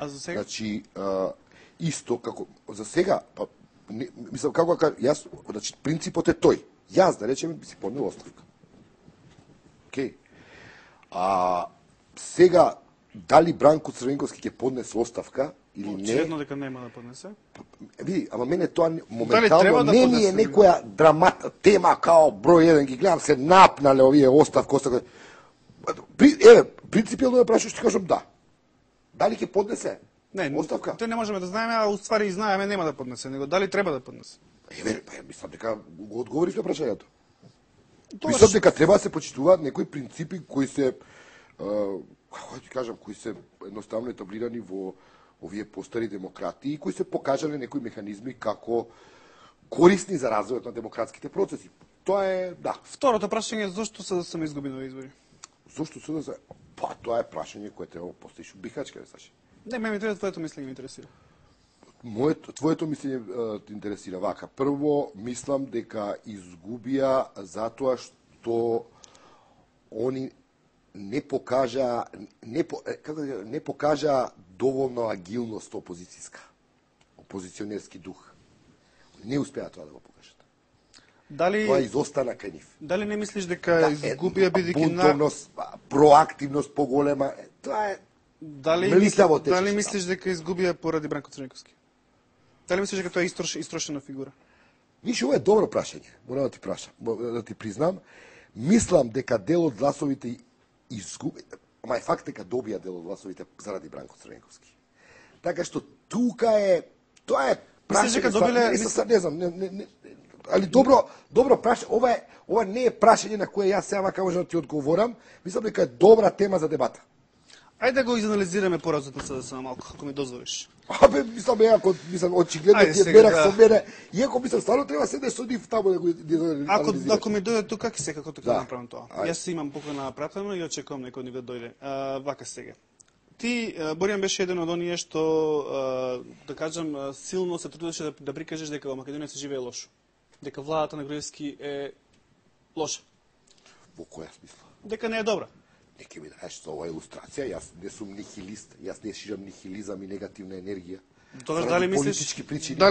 А за сега? Значи, исто како за сега, па мислам како јас, значи принципот е тој. Јас да речеме би си поднел оставка. Океј. А сега дали Бранко Црвенковски ќе поднесе оставка или не? Очевидно дека нема да поднесе. Види, ама мене тоа треба моментално да не ми поднесе, е некоја тема као број 1, ги гледам се напнале овие оставка. Принципиално да прашаш, ќе кажам да. Дали ќе поднесе оставка? Тој не можеме да знаеме, а уствари и знаеме нема да поднесе, него дали треба да поднесе. Мислам дека го одговорив на прашањето. Мислам дека треба да се почитуваат некои принципи кои се, како ти кажам, кои се едноставно етаблирани во овие постари демократии, кои се покажале некои механизми како корисни за развојот на демократските процеси. Тоа е, да. Второто прашање е зошто се да се изгуби на избори? Зошто се да се... Па, тоа е прашање кое треба да поставиш бихачка, не Саши. Не, ме интересира твоето мислење, ме интересира. Твоето мислење те интересира вака. Прво, мислам дека изгубија затоа што они не покажа доволно агилност опозиционерски дух. Не успеа тоа да го покажат. Тоа изостана кај нив. Дали не мислиш дека изгубија бидејќи бунтовност, проактивност поголема, тоа е млитаво тече. Дали мислиш дека изгубија поради Бранко Црвенковски? Дали мислиш дека тоа е истрошена фигура? Виж, ова е добро прашање. Морам да ти признам. Мислам дека дел од гласовите изгуби, ама е факт дека добија дел од гласовите заради Бранко Црвенковски. Така што тука е, тоа е прашање, не знам, али добро прашање, ова не е прашање на кое јас сега вака можам да ти одговорам, мислам дека е добра тема за дебата. Ајде да го изанализираме поразот на СДСМ малку, ако ми дозволиш. Мислам, очигледно ти берах со мене, иако мислам, стварно треба седеш со нив таму да го анализираш. Ако ми дојде тука, ќе секако тука да направам тоа. Јас имам покана напратено и очекувам некој од нив да дојде. Вака сега. Ти, Боријан, беше еден од оние што, да кажам, силно се трудеше да прикажеш дека во Македонија се живее лошо. Дека владата на Груевски е лоша. Во која смисла? Дека не е добра. Неке ми дадеш со ова илустрација, јас не сум нихилист, јас не ширам нихилизам и негативна енергија. Тогаш дали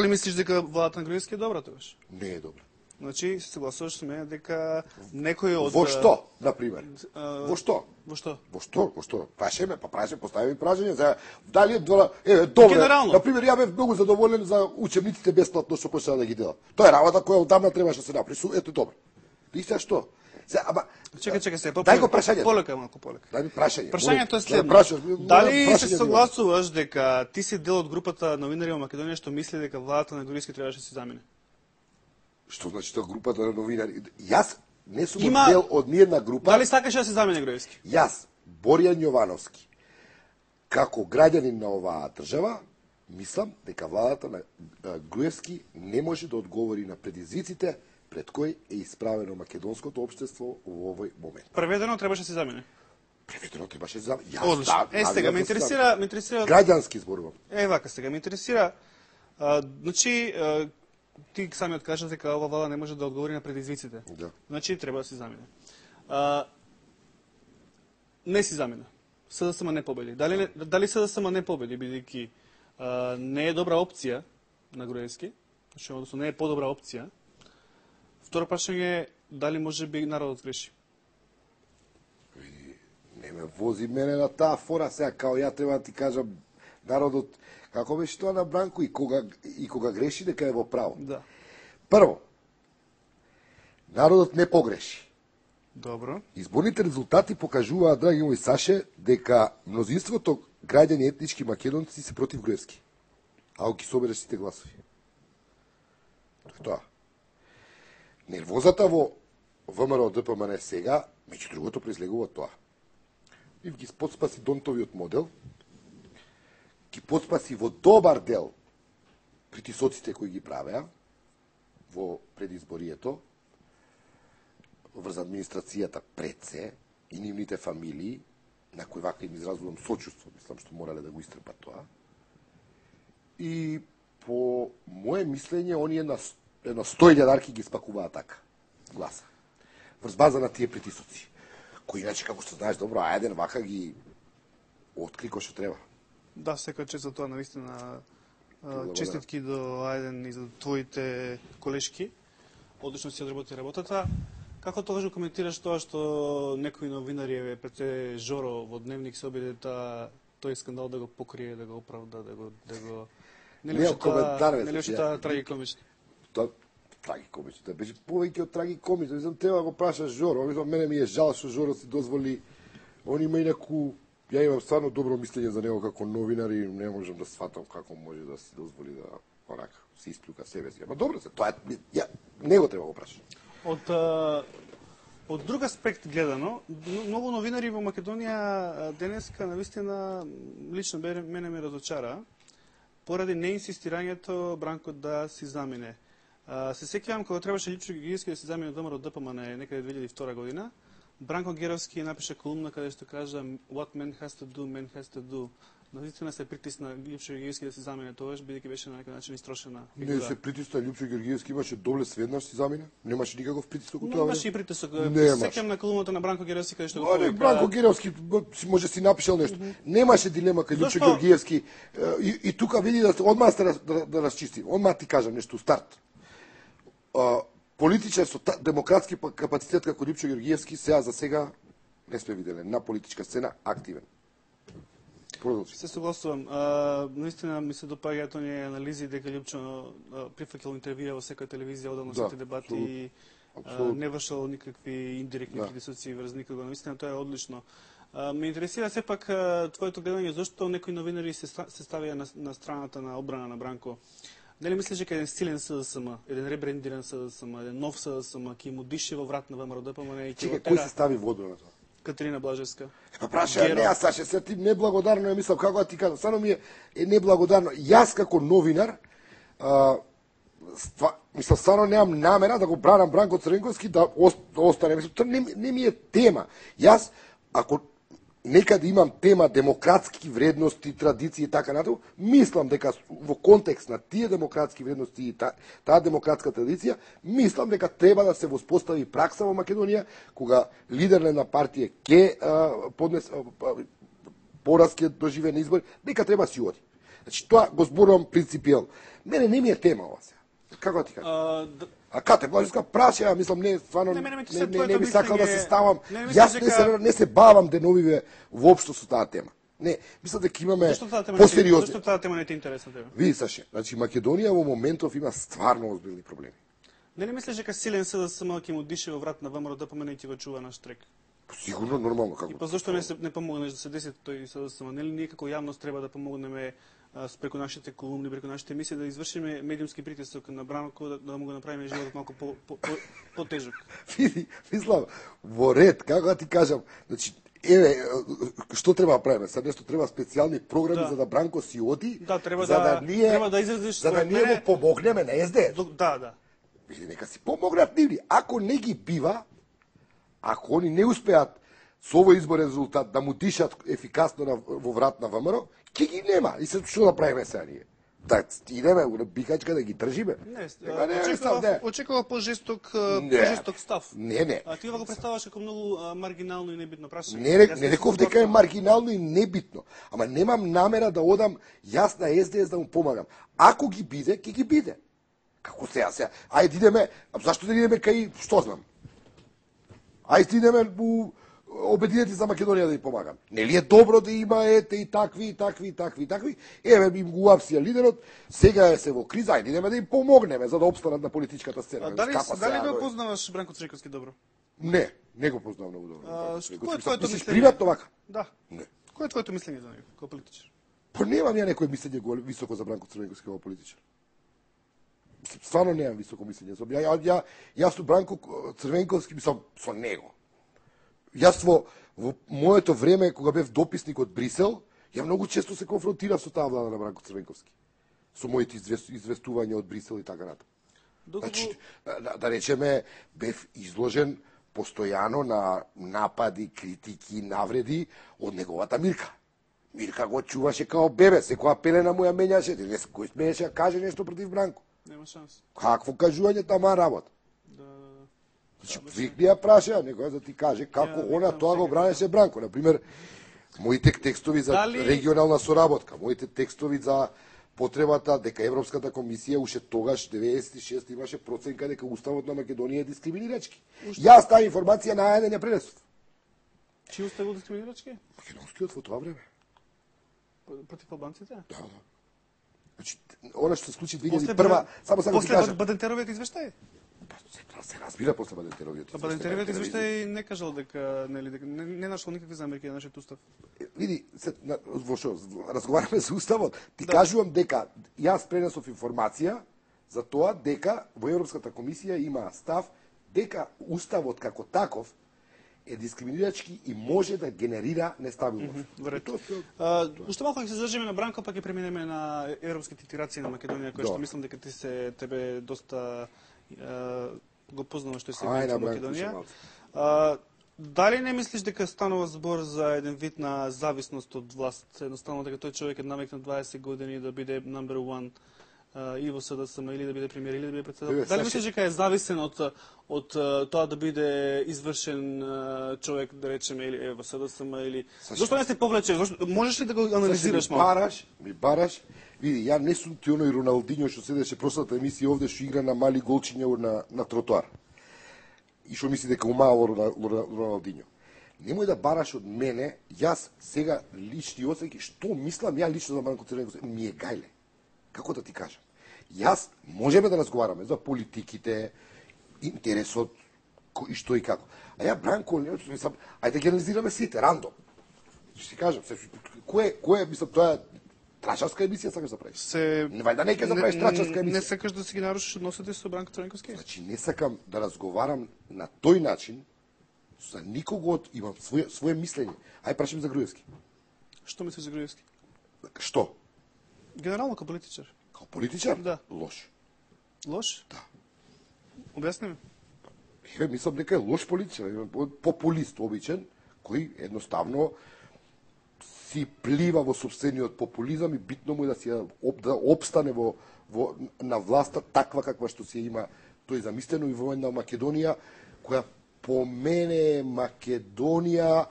мислиш дека владата на Груевски е добра тогаш? Не е добра. Значи, се согласуваш со мене дека некој од... Во што, например? Во што? Во што? Во што? Прашаме, постави прашање за дали е добро. Генерално. Например, ја бев многу задоволен за учебниците бесплатно што почна да ги дела. Тоа е работа која одамна требаше да се направи. Ето добро. И сега што? Чекај се. Дај го прашањето. Малку полека. Дај ми прашање. Прашањето е следно. Дали се согласуваш дека ти си дел од групата новинари во Македонија што мисли дека владата на Груевски требаше да се замине? Што значи тоа групата на новинари? Јас не сум дел од ниедна група. Дали сакаш да се замине Груевски? Јас, Боријан Јовановски, како граѓанин на оваа држава, мислам дека владата на Груевски не може да одговори на предизвиците пред кој е исправено македонското општество во овој момент. Преведено требаше да се замине. Преведено требаше да се замине. Одлично. Сега ме интересира граѓански зборувам. Вака сега ме интересира значи ти самиот кажа дека ова влада не може да одговори на предизвиците. Да. Значи треба да се замине. Не си замина. СДСМ не победи. Дали СДСМ не победи бидејќи не е добра опција на Груевски, значи односно не е подобра опција. Второ прашање е дали може би народот греши. Не ме вози мене на таа фора сега, као ја треба да ти кажам народот, како беше тоа на Бранко и кога греши дека е во право. Да. Прво, народот не погреши. Добро. Изборните резултати покажуваат, драги мои Саше, дека мнозинството граѓани етнички македонци се против Груевски. Ако ги собереш сите гласови. Тоа. Нервозата во ВМРО ДПМН сега, меѓу другото, произлегува тоа. И ги подспаси Донтовиот модел, ги подспаси во добар дел притисоците кои ги правеа во предизборието, врз администрацијата пред се и нивните фамилии, на кои вака им изразувам сочувство, мислам што морале да го истрпат тоа. И по моje мислење, оние на едно 100.000 ги спакуваа така гласа. Врз база на тие притисоци. Кои иначе, како што знаеш добро, ајден вака ги откри кој што треба. Да, секој чест за тоа, навистина. Честитки до Ајден и за твоите колешки. Одлично си одработи работата. Како тогаш го коментираш тоа што некои новинари пред Жоро во Дневник се обиде тој скандал да го покрие, да го оправда, да го Немам коментар, нели беше тоа трагикомично? Тоа трагикомично, тоа беше повеќе од трагикомично. Мислам, треба да го прашаш Жоро. Мислам, мене ми е жал што Жоро си дозволи. Он има инаку, ја имам стварно добро мислење за него како новинар и не можам да сватам како може да си дозволи да онака се исплюка себе си. Ама добро се, тоа ја него треба да го прашаш. Од друг аспект гледано, многу новинари во Македонија денеска навистина лично мене ме разочара поради неинсистирањето Бранко да си замине. Се сеќавам кога требаше Лјупчо Георгиевски да се замине од ВМРО ДПМН некаде 2002 година, Бранко Геровски напише колумна каде што кажа What man has to do, man has to do. Навистина се притисна Лјупчо Георгиевски да се замине тогаш, бидејќи беше на некој начин истрошена фигура. Не се притисна Лјупчо Георгиевски, имаше доблес веднаш си замине, немаше никаков притисок од тоа. Имаше и притисок. Сеќам на колумната на Бранко Геровски каде што го Бранко Геровски може си напишал нешто. Немаше дилема кај Лјупчо Георгиевски и тука види да одмah да расчисти. Одмah ти кажам нешто старт. Политичар со демократски капацитет како Лјупчо Георгиевски за сега не сме виделе на политичка сцена активен. Продолжи. Се согласувам. Наистина ми се допаѓаат оние анализи дека Лјупчо прифаќал интервјуа во секоја телевизија, одел на сите дебати и не вршал никакви индиректни притисоци врз никого. Наистина тоа е одлично. Ме интересира сепак твоето гледање зошто некои новинари се ставија на страната на одбрана на Бранко. Нели мислиш дека еден стилен СДСМ, еден ребрендиран СДСМ, еден нов СДСМ ќе му дише во врат на ВМРО ДПМН и ќе го тера? Кој се стави во одбрана на тоа? Катерина Блажевска. Па праша, не, аз Саше, се ти неблагодарно е мислам, како да ти кажам, само ми е неблагодарно. Јас како новинар, мислам, стварно немам намера да го бранам Бранко Црвенковски да остане. Мислам, не ми е тема. Јас, ако некаде имам тема демократски вредности, традиции и така натаму, мислам дека во контекст на тие демократски вредности и таа демократска традиција, мислам дека треба да се воспостави пракса во Македонија, кога лидер на една партија ќе пораз ќе доживее на избори, дека треба си оди. Значи, тоа го зборувам принципиелно. Мене не ми е тема ова сега. Како да ти кажам? А Кате Блажевска праша, мислам, не, стварно, не би сакал да се ставам. Јас не се бавам деновиве воопшто со таа тема. Не, мислам дека имаме посериозни. Зашто таа тема не ти интересна тебе? Види, Саше, значи Македонија во моментов има стварно озбилни проблеми. Нели мислиш дека силен СДСМ ќе му дише во врат на ВМРО ДПМН и ќе го чува на штрек? Сигурно, нормално, како. И па зашто не помогнеш да се деси тој СДСМ? Нели ние како јавност треба да помогнеме преку нашите колумни, преку нашите емисии да извршиме медиумски притисок на Бранко да му го направиме животот малку потежок? Види, мислам, во ред, како да ти кажам, значи што треба да правиме? Sad нешто треба специјални програми за да Бранко си оди, треба да изразиш за да ние му помогнеме на СДС. Да. Види, нека си помогнат нивни. Ако не ги бива, ако они не успеат со овој изборен резултат да му дишат ефикасно во врат на ВМРО, ќе ги нема. И се што да правиме сега ние? Да идеме на бикачка да ги држиме? Очекува пожесток став. Не. А ти го представуваш како многу маргинално и небитно прашање. Не реков дека е маргинално и небитно. Ама немам намера да одам јас на СДС да му помагам. Ако ги биде, ќе ги биде. Како сега? Ајде идеме, зашто да идеме кај, што знам? Ајде идеме у Обединети за Македонија да ја помагам. Нели е добро да има и такви. Еве им го апсија лидерот, сега е се во криза, ајде идеме да им помогнеме за да опстанат на политичката сцена. Дали го познаваш Бранко Црвенковски добро? Не го познавам многу добро. Кој е твоето мислење? Приватно вака? Да. Не. Кој е твоето мислење за него како политичар? Па немам ја некој мислење високо за Бранко Црвенковски како политичар. Стварно немам високо мислење. Јас со Бранко Црвенковски мислам со него. Јас во моето време, кога бев дописник од Брисел, ја многу често се конфронтирав со таа влада на Бранко Црвенковски. Со моите известувања од Брисел и така натаму. Значи, да речеме, бев изложен постојано на напади, критики, навреди од неговата Мирка. Мирка го чуваше као бебе, секоја пелена му ја менјаше, кој смееше да каже нешто против Бранко. Нема шанс. Какво кажување тама работа? Значи, вик ја праша, некој да ти каже како она тоа го бранеше Бранко. Например, Моите текстови за регионална соработка, моите текстови за потребата дека Европската комисија уште тогаш 96 имаше проценка дека уставот на Македонија е дискриминирачки. Јас таа информација најден ја пренесов. Чиј устав бил дискриминирачки? Македонскиот во тоа време. Против албанците? Да. Значи, она што се случи 2001, само ти кажам. После Бадентеровиот извештај? Се разбира после Бадентеровиот извештај. Бадентеровиот извештај не кажал дека не нашол никакви замерки на нашиот устав. Види, во што разговараме за уставот, ти кажувам дека јас пренесов информација за тоа дека во Европската комисија има став дека уставот како таков е дискриминирачки и може да генерира нестабилност. Уште малку ќе се задржиме на Бранко, па ќе преминеме на европските интеграции на Македонија, кој што мислам дека тебе доста го познаваш тој сегмент во Македонија. Дали не мислиш дека станува збор за еден вид на зависност од власт? Едноставно дека тој човек е навикнат 20 години да биде number one и во СДСМ, или да биде премиер, или да биде председател. Дали мислиш дека е зависен од тоа да биде извршен човек, да речеме, или во СДСМ, или... Зошто не се повлече? Можеш ли да го анализираш малку? Ми бараш, види, ја не сум ти оној Роналдиньо што седеше прошлата емисија овде што игра на мали голчиња на тротоар. И што мисли дека умаало Роналдиньо. Немој да бараш од мене, јас сега лични оценки, што мислам ја лично за Бранко Црвенков, ми е гајле. Како да ти кажам? Јас можеме да разговараме за политиките, интересот, и што и како. А ја Бранко, ајде да ги анализираме сите, рандом. Што ти кажам, кој е, мислам, тоа е трачарска емисија сакаш да правиш? Вајда не ќе да правиш трачарска емисија. Не сакаш да си ги нарушиш односите со Бранко Црвенковски? Значи, не сакам да разговарам на тој начин, за никого имам свое мислење. Ај прашам за Груевски. Што мислиш за Груевски? Што? Генерално како политичар. Како политичар? Да. Лош. Лош? Да. Објасни ми. Мислам дека е лош политичар, популист обичен, кој едноставно си плива во собствениот популизам и битно му е да обстане на власта таква каква што се има тој замислено и во една Македонија, која по мене е Македонија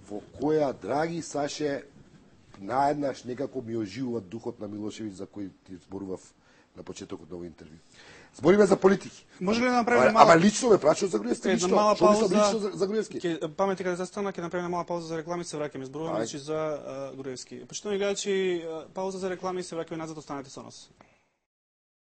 во која, драги Саше, наеднаш некако ми оживува духот на Милошевиќ за кој ти зборував на почетокот на овој интервју. Збориме за политики. Може ли да направиме мала... Ама лично ме прашуваш за Груевски, лично. Мала пауза за Груевски. Памети каде застана, ќе направиме мала пауза за реклами, се враќаме. Зборуваме за Груевски. Почитувани гледачи, пауза за реклами и се враќаме назад, останете со нас.